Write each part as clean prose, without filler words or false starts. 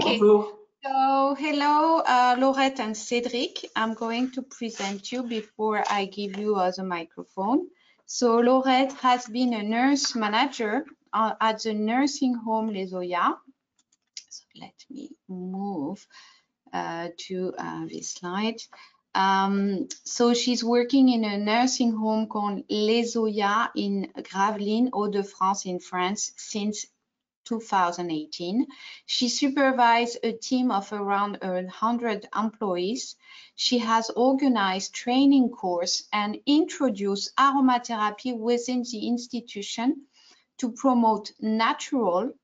Okay. Bonjour. So, hello, Laurette and Cedric. I'm going to present you before I give you the microphone. So, Laurette has been a nurse manager at the nursing home Les Oya. So, let me move to this slide. So, she's working in a nursing home called Les Oya in Gravelines, Hauts-de-France in France since 2018. She supervised a team of around 100 employees. She has organized training course and introduced aromatherapy within the institution to promote natural,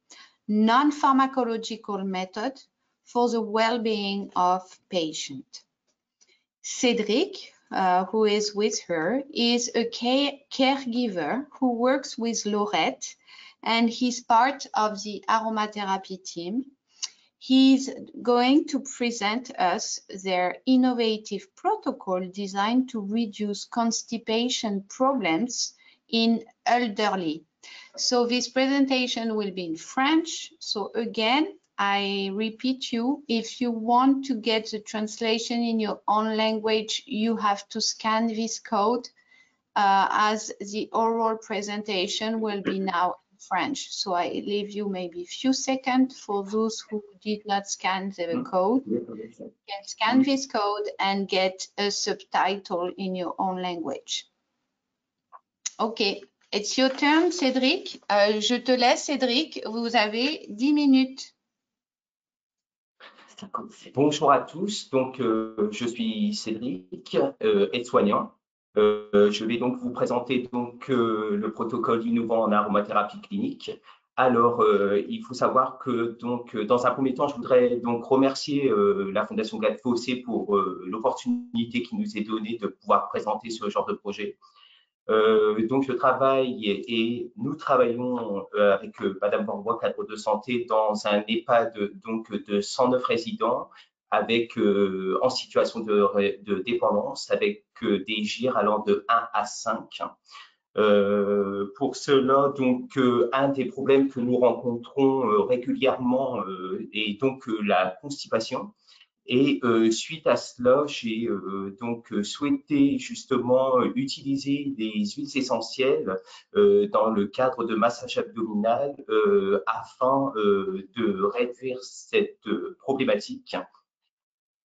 non-pharmacological method for the well-being of patients. Cedric, who is with her, is a caregiver who works with Laurette, and he's part of the aromatherapy team. He's going to present us their innovative protocol designed to reduce constipation problems in elderly. So this presentation will be in French. So again, I repeat you, if you want to get the translation in your own language, you have to scan this code as the oral presentation will be now in French. So I leave you maybe a few seconds for those who did not scan the code. You can scan this code and get a subtitle in your own language. Okay. It's your turn, Cédric. Je te laisse, Cédric. Vous avez 10 minutes. Bonjour à tous. Donc, je suis Cédric, aide-soignant. Je vais donc vous présenter donc le protocole innovant en aromathérapie clinique. Alors, il faut savoir que donc dans un premier temps, je voudrais donc remercier la Fondation Galfossé pour l'opportunité qui nous est donnée de pouvoir présenter ce genre de projet. Donc, je travaille et nous travaillons avec Madame Borbois, cadre de santé, dans un EHPAD donc, de 109 résidents avec, en situation de dépendance, avec des GIR allant de 1 à 5. Pour cela, donc, un des problèmes que nous rencontrons régulièrement est donc la constipation. Et suite à cela, j'ai donc souhaité justement utiliser des huiles essentielles dans le cadre de massage abdominal afin de réduire cette problématique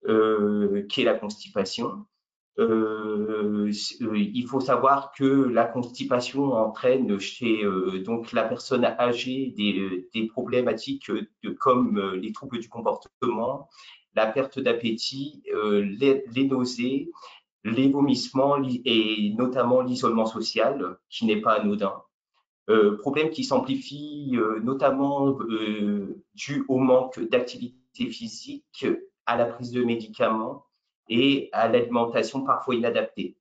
qui est la constipation. Il faut savoir que la constipation entraîne chez donc la personne âgée des problématiques comme les troubles du comportement, la perte d'appétit, les nausées, les vomissements et notamment l'isolement social qui n'est pas anodin. Problème qui s'amplifie notamment dû au manque d'activité physique, à la prise de médicaments et à l'alimentation parfois inadaptée.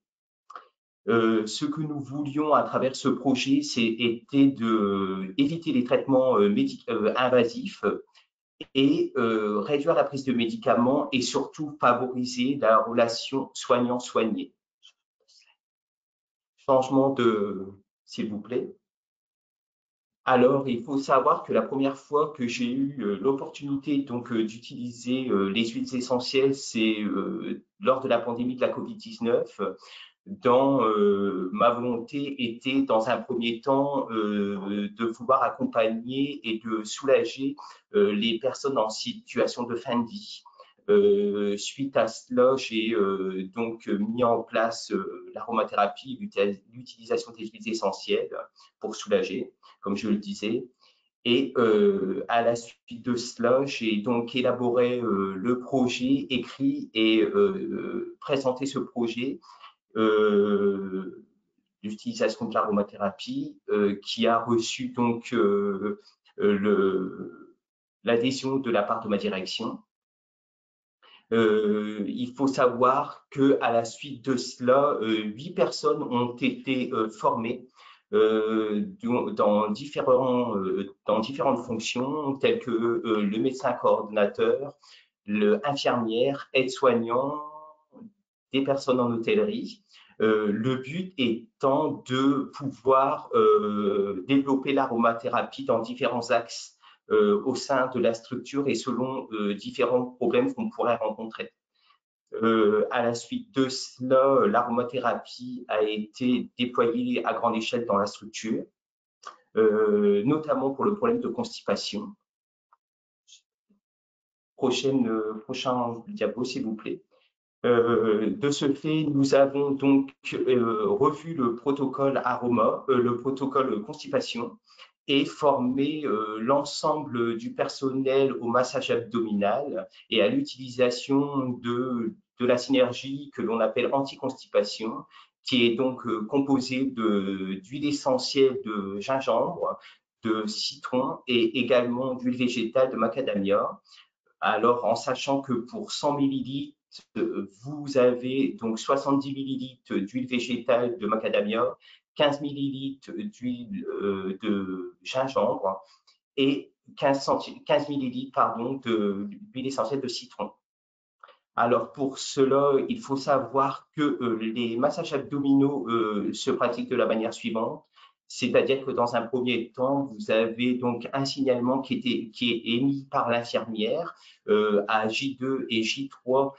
Ce que nous voulions à travers ce projet, était d'éviter les traitements invasifs et réduire la prise de médicaments et surtout favoriser la relation soignant-soigné. Changement s'il vous plaît. Alors, il faut savoir que la première fois que j'ai eu l'opportunité donc d'utiliser les huiles essentielles, c'est lors de la pandémie de la Covid-19. Ma volonté était dans un premier temps de pouvoir accompagner et de soulager les personnes en situation de fin de vie. Suite à cela, j'ai donc mis en place l'aromathérapie, l'utilisation des huiles essentielles pour soulager, comme je le disais. Et à la suite de cela, j'ai donc élaboré le projet, écrit et présenté ce projet d'utilisation de l'aromathérapie qui a reçu donc l'adhésion de la part de ma direction. Il faut savoir que à la suite de cela, 8 personnes ont été formées dans différentes fonctions telles que le médecin coordonnateur, l'infirmière, aide-soignant, des personnes en hôtellerie. Le but étant de pouvoir développer l'aromathérapie dans différents axes au sein de la structure et selon différents problèmes qu'on pourrait rencontrer. À la suite de cela, l'aromathérapie a été déployée à grande échelle dans la structure, notamment pour le problème de constipation. Prochain diapo, s'il vous plaît. De ce fait, nous avons donc revu le protocole aroma, le protocole constipation, et formé l'ensemble du personnel au massage abdominal et à l'utilisation de la synergie que l'on appelle anti-constipation, qui est donc composée d'huile essentielle de gingembre, de citron et également d'huile végétale de macadamia. Alors, en sachant que pour 100 millilitres, vous avez donc 70 millilitres d'huile végétale de macadamia, 15 millilitres d'huile de gingembre et 15 millilitres d'huile essentielle de citron. Alors, pour cela, il faut savoir que les massages abdominaux se pratiquent de la manière suivante. C'est-à-dire que dans un premier temps, vous avez donc un signalement qui est émis par l'infirmière à J2 et J3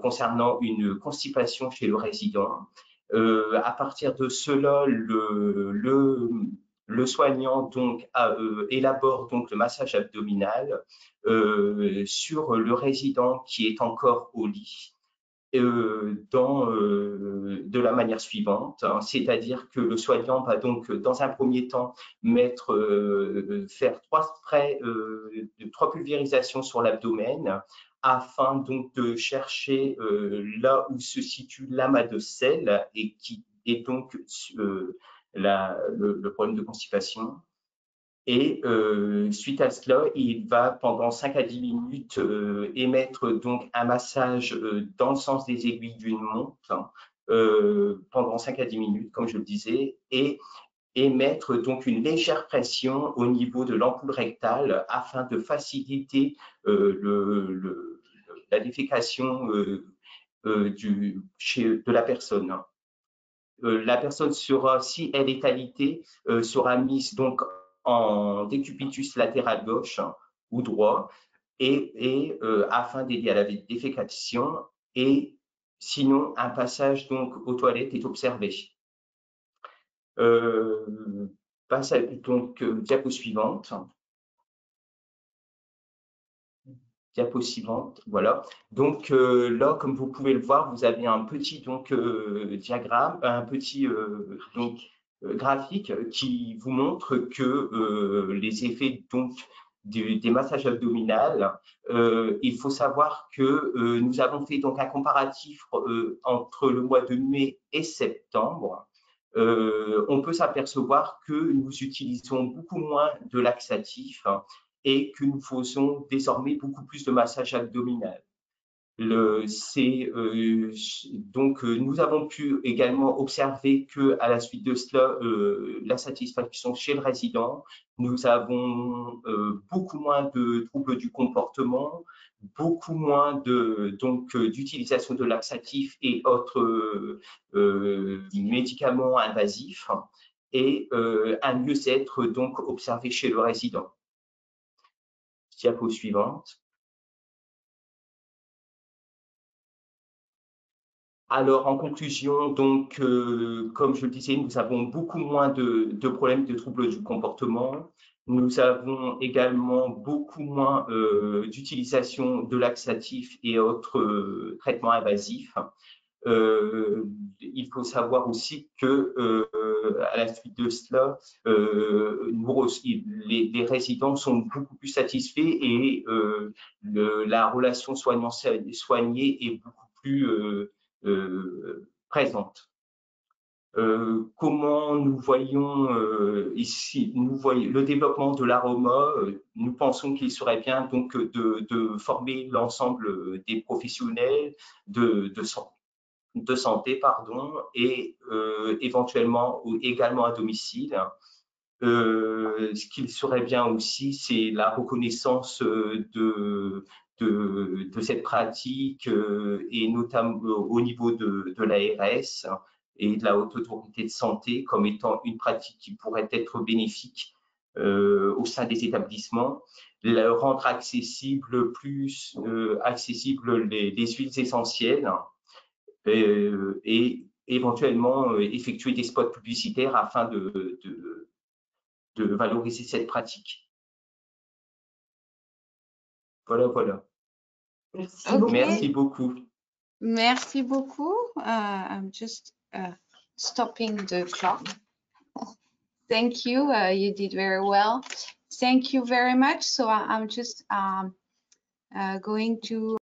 concernant une constipation chez le résident. À partir de cela, le soignant donc élabore donc le massage abdominal sur le résident qui est encore au lit. De la manière suivante, hein, c'est-à-dire que le soignant va donc dans un premier temps faire 3 pulvérisations sur l'abdomen afin donc de chercher là où se situe l'amas de sel et qui est donc le problème de constipation. Et suite à cela, il va pendant 5 à 10 minutes émettre donc un massage dans le sens des aiguilles d'une montre pendant 5 à 10 minutes, comme je le disais, et émettre donc une légère pression au niveau de l'ampoule rectale afin de faciliter la défécation de la personne. La personne sera, si elle est alitée, sera mise donc en décubitus latéral gauche ou droit et afin d'aider à la défécation, et sinon un passage donc aux toilettes est observé. Passe à donc diapo suivante. Diapo suivante, voilà. Donc là, comme vous pouvez le voir, vous avez un petit donc diagramme, un petit graphique qui vous montre que les effets donc des massages abdominaux. Il faut savoir que nous avons fait donc un comparatif entre le mois de mai et septembre. On peut s'apercevoir que nous utilisons beaucoup moins de laxatifs et que nous faisons désormais beaucoup plus de massage abdominal. Donc, nous avons pu également observer que, à la suite de cela, la satisfaction chez le résident, nous avons beaucoup moins de troubles du comportement, beaucoup moins d'utilisation de laxatifs et autres médicaments invasifs, et un mieux-être donc observé chez le résident. Diapo suivante. Alors, en conclusion, donc, comme je le disais, nous avons beaucoup moins de problèmes de troubles du comportement. Nous avons également beaucoup moins d'utilisation de laxatifs et autres traitements invasifs. Il faut savoir aussi que à la suite de cela, les résidents sont beaucoup plus satisfaits et la relation soignant-soigné est beaucoup plus présente. Comment nous voyons ici, nous voyons le développement de l'aroma. Nous pensons qu'il serait bien donc de former l'ensemble des professionnels de santé, et éventuellement également à domicile. Ce qu'il serait bien aussi, c'est la reconnaissance de cette pratique et notamment au niveau de l'ARS et de la Haute Autorité de Santé comme étant une pratique qui pourrait être bénéfique au sein des établissements, rendre accessible les huiles essentielles et éventuellement effectuer des spots publicitaires afin de valoriser cette pratique. Voilà. Merci Okay. beaucoup. Merci beaucoup. Merci beaucoup. I'm just stopping the clock. Thank you. You did very well. Thank you very much. So I'm just going to